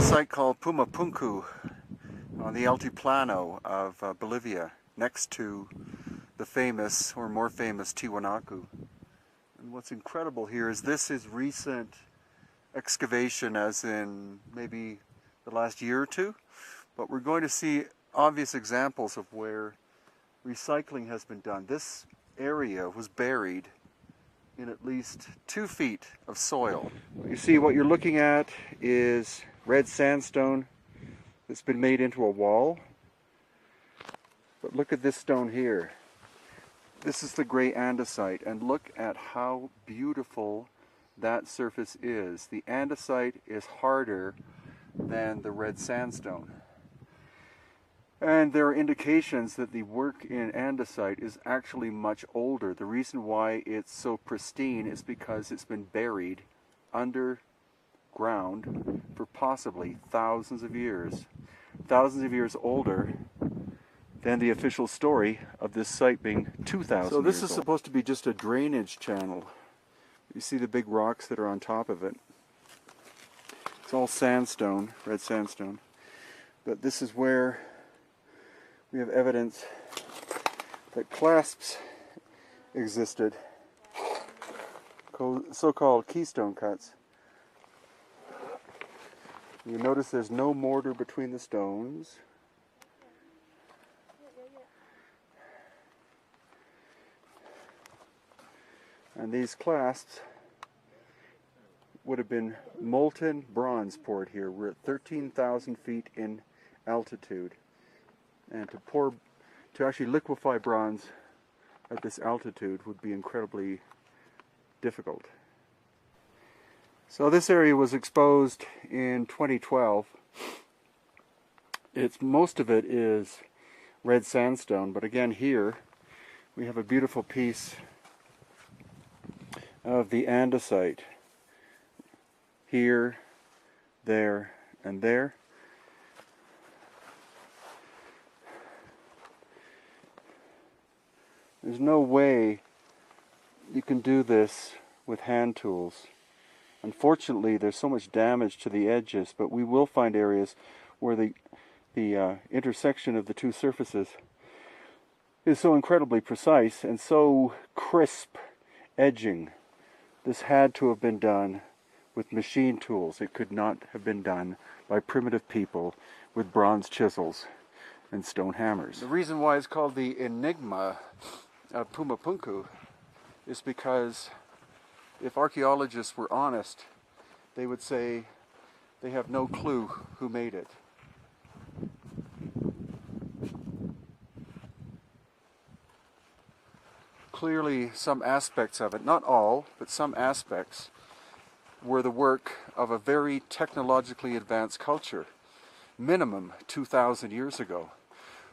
site called Puma Punku on the Altiplano of Bolivia, next to the famous, or more famous, Tiwanaku. And what's incredible here is this is recent excavation, as in maybe the last year or two, but we're going to see obvious examples of where recycling has been done. This area was buried in at least 2 feet of soil. You see, what you're looking at is red sandstone that's been made into a wall. But look at this stone here. This is the gray andesite, and look at how beautiful that surface is. The andesite is harder than the red sandstone. And there are indications that the work in andesite is actually much older. The reason why it's so pristine is because it's been buried underground for possibly thousands of years. Thousands of years older than the official story of this site being 2,000 years old. So this is supposed to be just a drainage channel. You see the big rocks that are on top of it. It's all sandstone, red sandstone. But this is where we have evidence that clasps existed, so-called keystone cuts. You notice there's no mortar between the stones. And these clasps would have been molten bronze poured here. We're at 13,000 feet in altitude. And to actually liquefy bronze at this altitude would be incredibly difficult. So this area was exposed in 2012. Most of it is red sandstone, but again here we have a beautiful piece of the andesite. Here, there, and there. There's no way you can do this with hand tools. Unfortunately, there's so much damage to the edges, but we will find areas where the intersection of the two surfaces is so incredibly precise and so crisp edging. This had to have been done with machine tools. It could not have been done by primitive people with bronze chisels and stone hammers. The reason why it's called the enigma of Puma Punku is because if archaeologists were honest, they would say they have no clue who made it. Clearly, some aspects of it, not all, but some aspects, were the work of a very technologically advanced culture, minimum 2,000 years ago,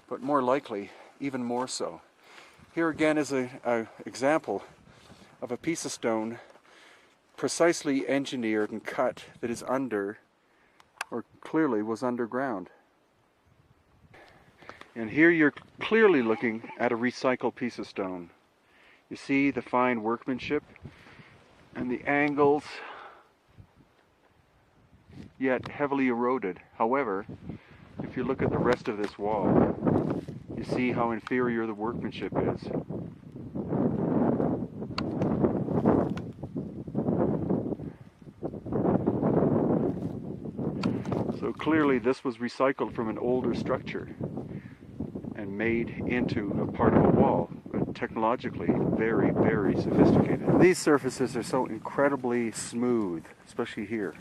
but more likely, even more so. Here again is an example of a piece of stone precisely engineered and cut that is under, or clearly was underground. And here you're clearly looking at a recycled piece of stone. You see the fine workmanship and the angles, yet heavily eroded. However, if you look at the rest of this wall, you see how inferior the workmanship is. So clearly this was recycled from an older structure and made into a part of a wall, but technologically very, very sophisticated. These surfaces are so incredibly smooth, especially here.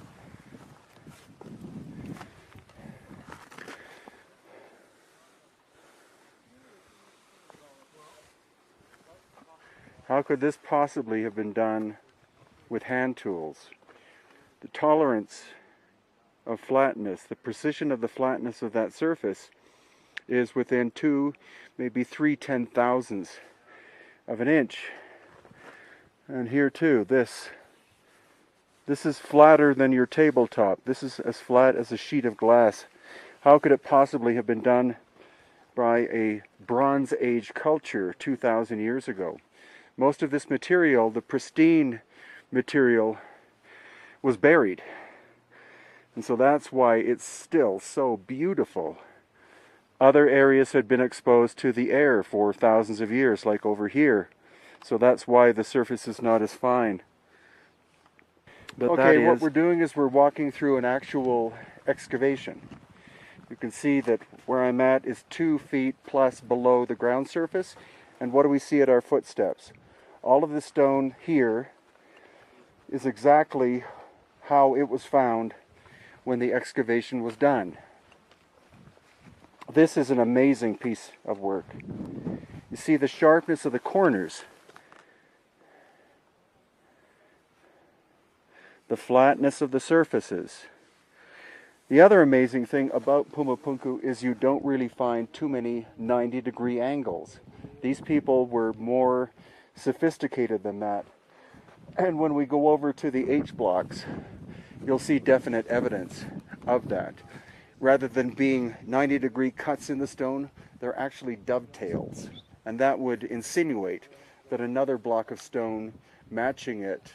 How could this possibly have been done with hand tools? The tolerance of flatness, the precision of the flatness of that surface is within 2, maybe 3 ten-thousandths of an inch. And here too, this is flatter than your tabletop. This is as flat as a sheet of glass. How could it possibly have been done by a Bronze Age culture 2,000 years ago? Most of this material, the pristine material, was buried. And so that's why it's still so beautiful. Other areas had been exposed to the air for thousands of years, like over here. So that's why the surface is not as fine. But okay, what we're doing is we're walking through an actual excavation. You can see that where I'm at is 2 feet plus below the ground surface. And what do we see at our footsteps? All of the stone here is exactly how it was found when the excavation was done. This is an amazing piece of work. You see the sharpness of the corners, the flatness of the surfaces. The other amazing thing about Puma Punku is you don't really find too many 90-degree angles. These people were more sophisticated than that. And when we go over to the H blocks, you'll see definite evidence of that. Rather than being 90-degree cuts in the stone, they're actually dovetails. And that would insinuate that another block of stone matching it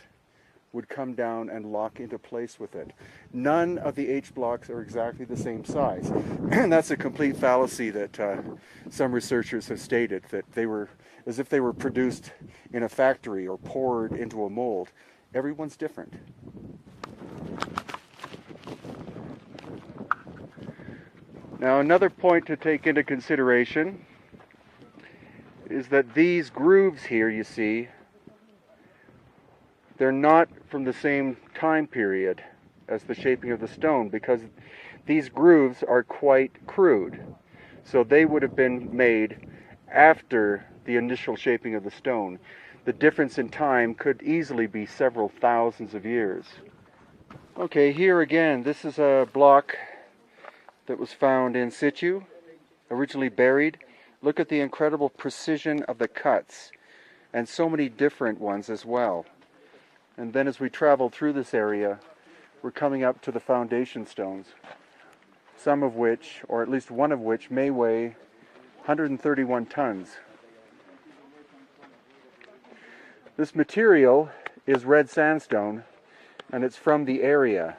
would come down and lock into place with it. None of the H blocks are exactly the same size. And that's a complete fallacy that some researchers have stated, that they were as if they were produced in a factory or poured into a mold. Everyone's different. Now, another point to take into consideration is that these grooves here, you see, they're not from the same time period as the shaping of the stone, because these grooves are quite crude. So they would have been made after the initial shaping of the stone. The difference in time could easily be several thousands of years. Okay, here again, this is a block that was found in situ, originally buried. Look at the incredible precision of the cuts, and so many different ones as well. And then as we travel through this area, we're coming up to the foundation stones, some of which, or at least one of which, may weigh 131 tons. This material is red sandstone, and it's from the area.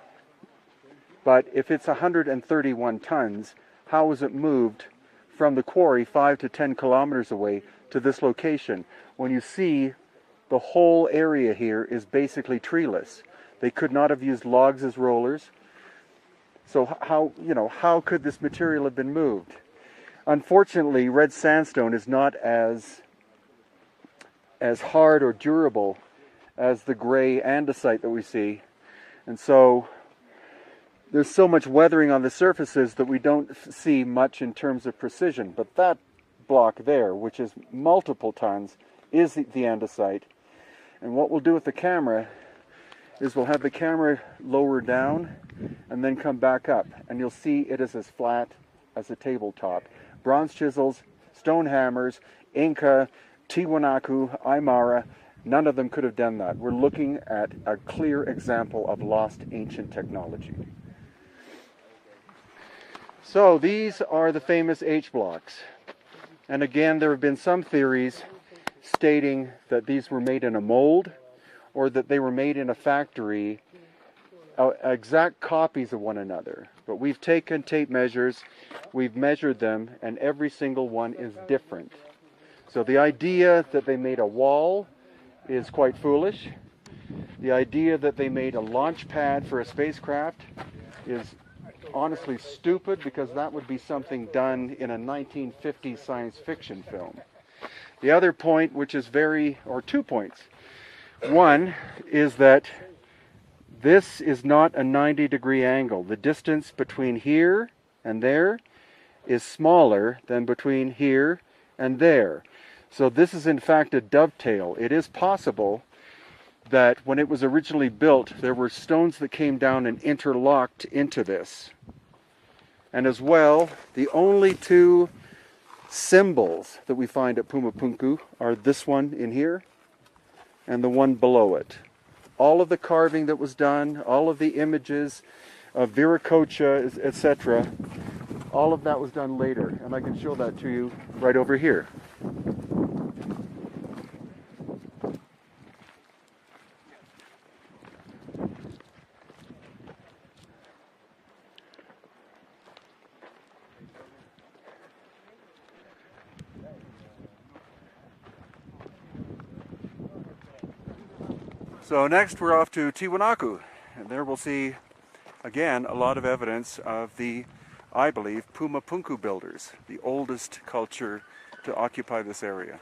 But if it's 131 tons, how was it moved from the quarry 5 to 10 kilometers away to this location, when you see the whole area here is basically treeless? They could not have used logs as rollers. So how could this material have been moved? Unfortunately, red sandstone is not as hard or durable as the gray andesite that we see. And so there's so much weathering on the surfaces that we don't see much in terms of precision. But that block there, which is multiple tons, is the andesite. And what we'll do with the camera is we'll have the camera lower down and then come back up, and you'll see it is as flat as a tabletop. Bronze chisels, stone hammers, Inca, Tiwanaku, Aymara, none of them could have done that. We're looking at a clear example of lost ancient technology. So these are the famous H blocks. And again, there have been some theories stating that these were made in a mold, or that they were made in a factory, exact copies of one another. But we've taken tape measures, we've measured them, and every single one is different. So the idea that they made a wall is quite foolish. The idea that they made a launch pad for a spacecraft is honestly stupid, because that would be something done in a 1950s science fiction film. The other point, which is or 2 points. One is that this is not a 90-degree angle. The distance between here and there is smaller than between here and there. So this is in fact a dovetail. It is possible that when it was originally built, there were stones that came down and interlocked into this. And as well, the only 2 symbols that we find at Puma Punku are this one in here and the one below it. All of the carving that was done, all of the images of Viracocha, etc., all of that was done later. And I can show that to you right over here. So next we're off to Tiwanaku, and there we'll see again a lot of evidence of the, I believe, Puma Punku builders, the oldest culture to occupy this area.